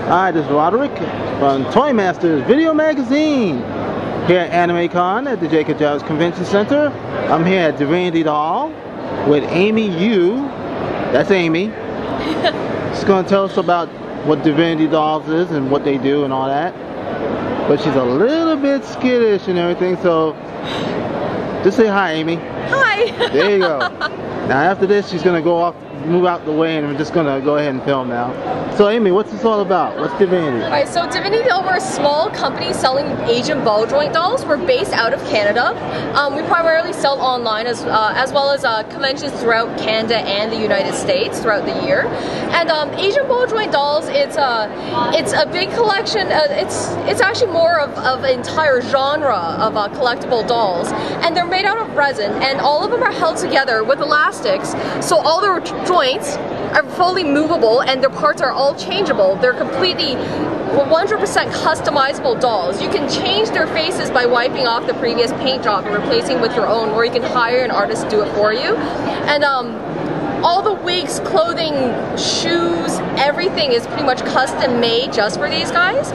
Hi, this is Roderick from Toy Masters Video Magazine here at AnimeCon at the Jacob Jarvis Convention Center. I'm here at Divinity Doll with Amy Yu. That's Amy. She's going to tell us about what Divinity Dolls is and what they do and all that. But she's a little bit skittish and everything, so just say hi, Amy. Hi. There you go. Now after this, she's going to go off, move out the way, and we're just going to go ahead and film now. So Amy, what's this all about? What's Divinity? Alright, so Divinity Doll, we're a small company selling Asian ball joint dolls. We're based out of Canada. We primarily sell online as well as conventions throughout Canada and the United States throughout the year. And Asian ball joint dolls, it's a big collection. It's actually more of an entire genre of collectible dolls, and they're made out of resin, and all of them are held together with elastics. So all their joints are fully movable, and their parts are all changeable. They're completely 100% customizable dolls. You can change their faces by wiping off the previous paint job and replacing with your own, or you can hire an artist to do it for you. And all the wigs, clothing, shoes, everything is pretty much custom made just for these guys.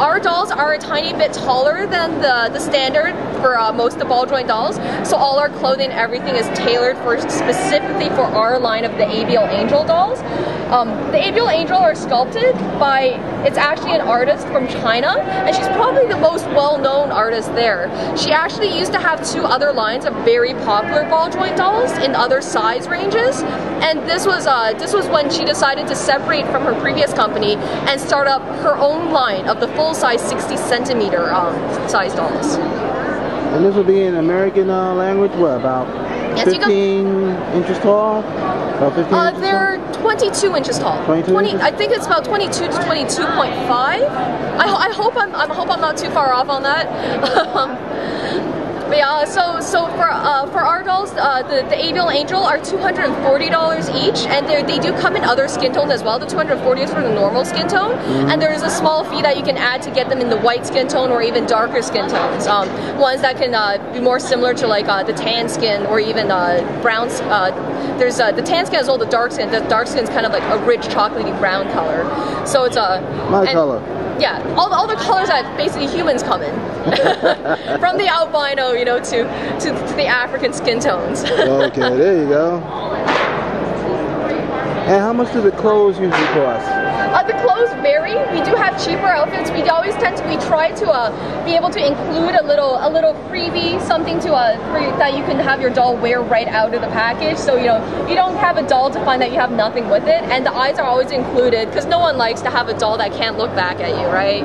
Our dolls are a tiny bit taller than the standard for most of the ball joint dolls, so all our clothing, everything is tailored specifically for our line of the ABL Angel dolls. The ABL Angel are sculpted by, it's actually an artist from China, and she's probably the most well-known artist there. She actually used to have two other lines of very popular ball joint dolls in other size ranges, and this was when she decided to separate from her previous company and start up her own line of the full-size 60-centimeter size dolls. And this will be in American language, what, about 15 inches tall? About 15 inches they're 22 inches tall. 22 inches? I think it's about 22 to 22.5. I hope I'm not too far off on that. But yeah, so for our dolls, the ABL Angel are $240 each, and they do come in other skin tones as well. The $240 is for the normal skin tone, and there's a small fee that you can add to get them in the white skin tone or even darker skin tones. Ones that can be more similar to like the tan skin or even brown. There's the tan skin as well, the dark skin. The dark skin is kind of like a rich chocolatey brown color. So it's my color. Yeah, all the colors that basically humans come in. From the albino, you know, to the African skin tones. Okay, there you go. And how much do the clothes usually cost? The clothes vary. We do have cheaper outfits. We try to be able to include a little freebie, something that you can have your doll wear right out of the package. So you know, you don't have a doll to find that you have nothing with it. And the eyes are always included because no one likes to have a doll that can't look back at you, right?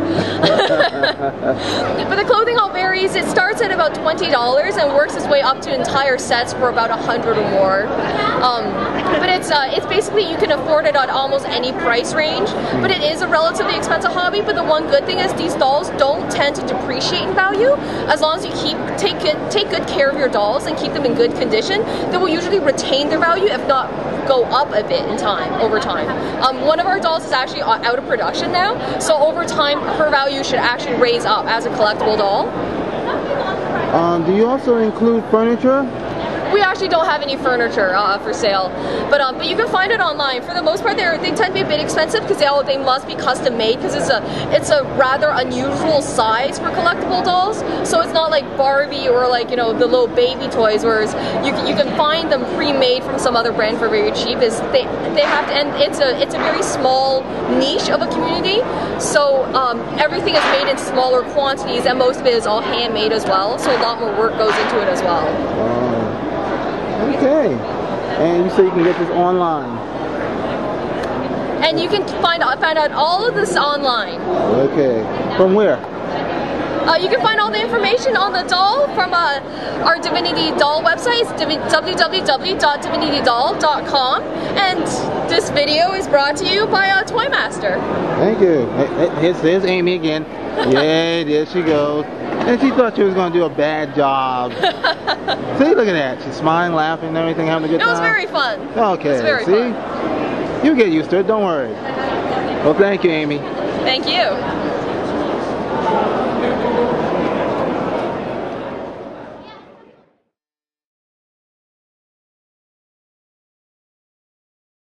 But the clothing all varies. It starts at about $20 and works its way up to entire sets for about $100 or more. But it's basically, you can afford it at almost any price range. But it is a relatively expensive hobby. But the one good thing is these dolls don't tend to depreciate in value. As long as you take good care of your dolls and keep them in good condition, they will usually retain their value, if not go up a bit in time, over time. One of our dolls is actually out of production now, so over time her value should actually raise up as a collectible doll. Do you also include furniture? We actually don't have any furniture for sale, but you can find it online. For the most part, they tend to be a bit expensive because they must be custom made because it's a rather unusual size for collectible dolls. So it's not like Barbie or like, you know, the little baby toys, whereas you can find them pre-made from some other brand for very cheap. They have to, and it's a very small niche of a community. So everything is made in smaller quantities, and most of it is all handmade as well. So a lot more work goes into it as well. Okay, and you say you can get this online. And you can find out all of this online. Okay, from where? You can find all the information on the doll from our Divinity Doll website, www.divinitydoll.com. And this video is brought to you by Toy Master. Thank you. Here's Amy again. Yeah, there she goes. And she thought she was going to do a bad job. See, look at that. She's smiling, laughing, and everything, having a good time. It was very fun. Okay, it was very fun. You get used to it, don't worry. Well, thank you, Amy. Thank you.